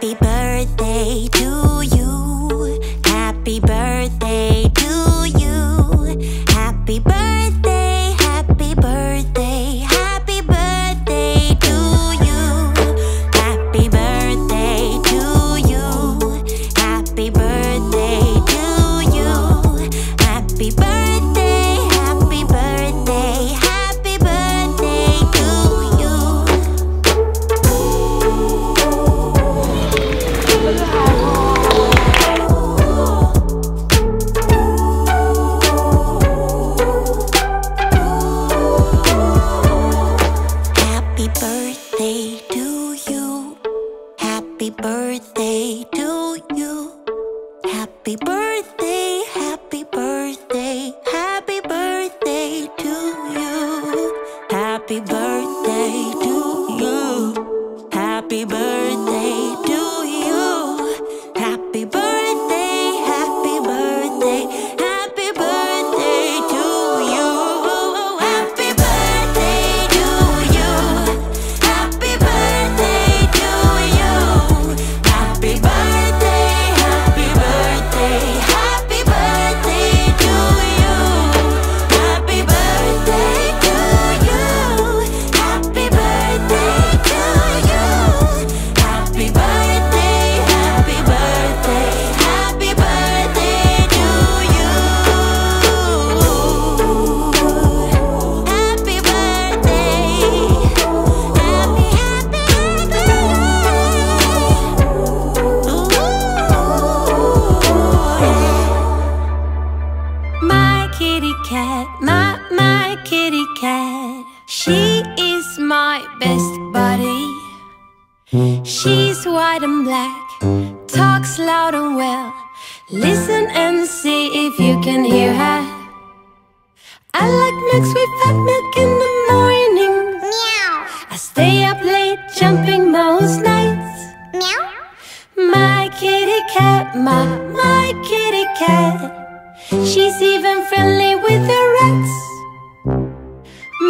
Happy birthday to you. Happy birthday to you. Happy birthday, happy birthday, happy birthday to you. Happy birthday to you. Happy birthday to you. Happy birthday, happy birthday, happy birthday to you. Happy birthday to you. Happy birthday to you. Happy birthday, happy birthday, happy birthday to you. Happy birthday to you. Happy birthday to you. Happy birthday, happy birthday, happy birthday to you. Happy birthday to you. Happy birthday to you. Happy birthday, happy birthday, happy birthday to you. Happy birthday to you. Happy birthday to you. Happy birthday, happy birthday, happy birthday to you. Happy birthday. My kitty cat, my kitty cat. She is my best buddy. She's white and black, talks loud and well. Listen and see if you can hear her. I like milk, sweet fat milk in the morning. Meow. I stay up late jumping most nights. Meow. My kitty cat, my kitty cat. She's even friendly with the rats.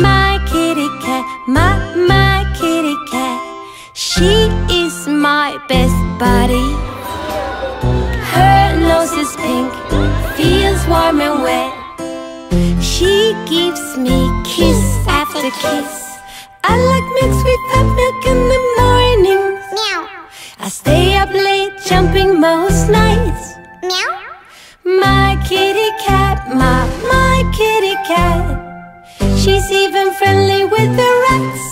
My kitty cat, my kitty cat. She is my best buddy. Her nose is pink, feels warm and wet. She gives me kiss after kiss. I like milk, sweet fat milk in the morning. Meow. I stay up late jumping most nights. Meow. My kitty cat, my kitty cat. She's even friendly with the rats.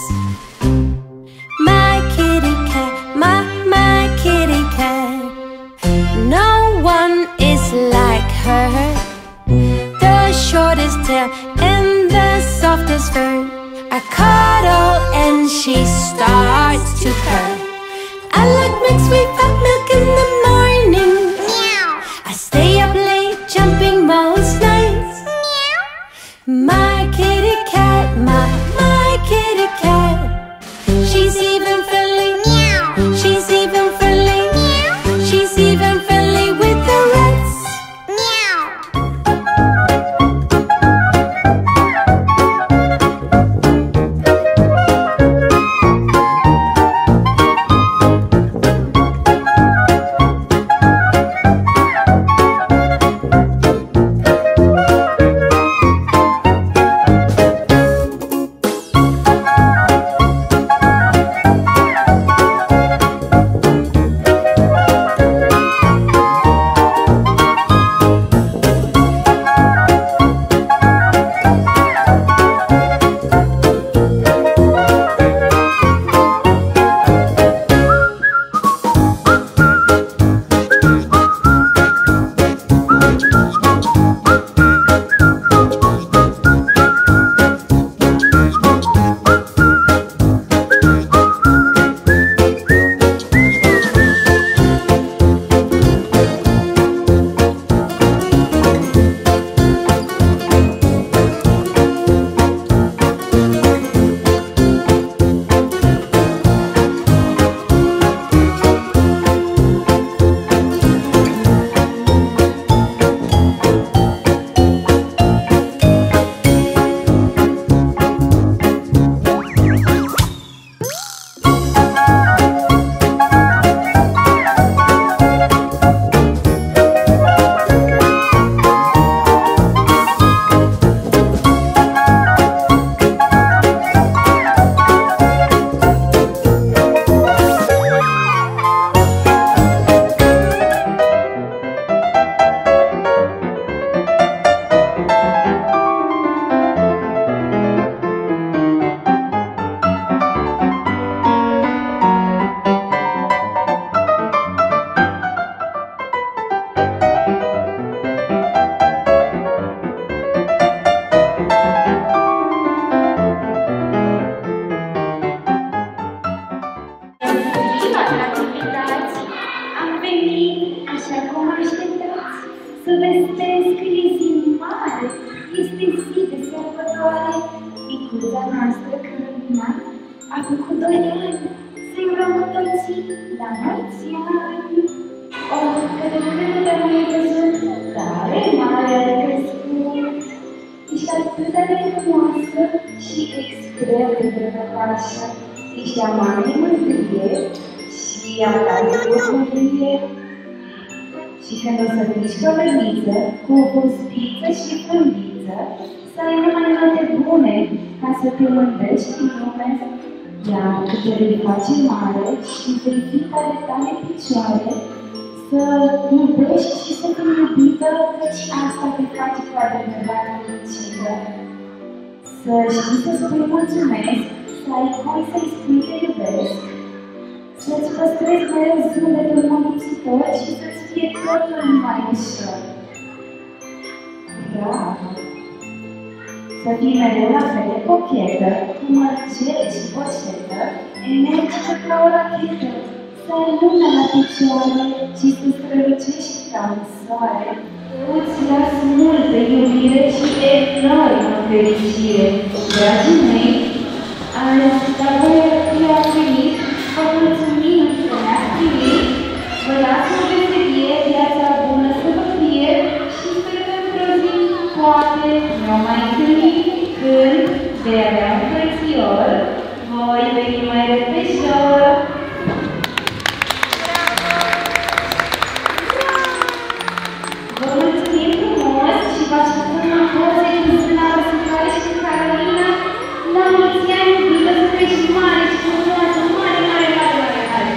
My kitty cat, my kitty cat. No one is like her. The shortest tail and the softest fur. I cuddle and she starts to purr. I like milk, sweet fat milk in the morning. Meow. I stay up late jumping most nights. Meow. My kitty cat, my kitty cat. She's even friendly. Meow. She's even friendly. Meow. She's even friendly with the rats. Meow. micuța noastră, Carolina, a făcut 2 ani. Să-i urăm cu toții la mulți ani! Oh, că de când am mai văzut, tare mare a crescut. Ești atât de frumoasă și extrem de răcașă. Ești a mamei mândrie și a tatăl mândrie. Și când o să fii școalăniță, cu puspiță și frundiță, să ai numai note bune, ca să te mândrești în lume. Iar când te vei face mare și vei fi pe ale tale picioare, să iubești și să fii iubită, căci asta te face cu adevărat fericită. Să știi să spui mulțumesc, să ai cui să-i spui te iubesc, să-ți păstrezi mereu zâmbetul molipsitor și să-ți fie totul mai ușor. Bravo! Să fii mereu la fel de cochetă, cu mărgele și poșetă, energică ca o rachetă, să ai lumea la picioare și să strălucești ca un soare. Îți las multă iubire și enormă fericire. Dragii mei, azi, la voi a venit, vă mulțumim că ne-ați primit, vă las o veselie, viața bună să vă fie și sper că într-o zi, poate, ne-o mai întâlnim când vei avea un frățior, voi veni mai repejor. Vă mulțumim frumos și vă așteptăm la poze cu Zâna Răsătoare și cu Carolina. La mulți ani, iubită, să crești mare și frumoasă, mare, mare, mare, mare, mare!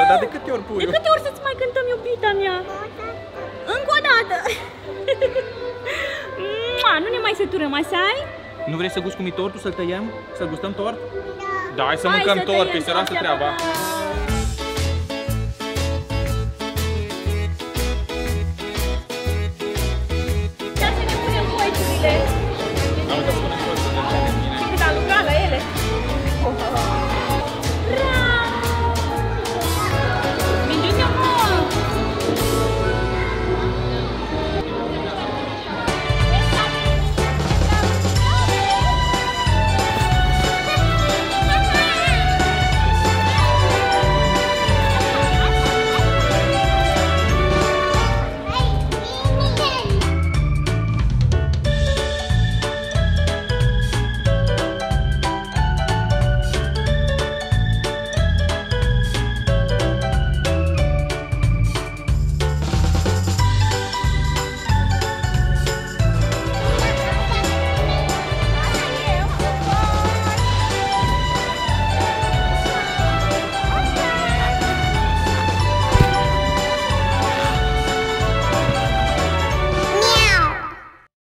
Dar de câte ori pui? De câte ori să-ți mai cântăm, iubita mea? Încă o dată! Nu ne mai săturăm, așa ai? Nu vrei să guscumi tortul, să-l tăiem? Să gustăm tort? Da, hai să mâncăm tort, că e serioasă treaba.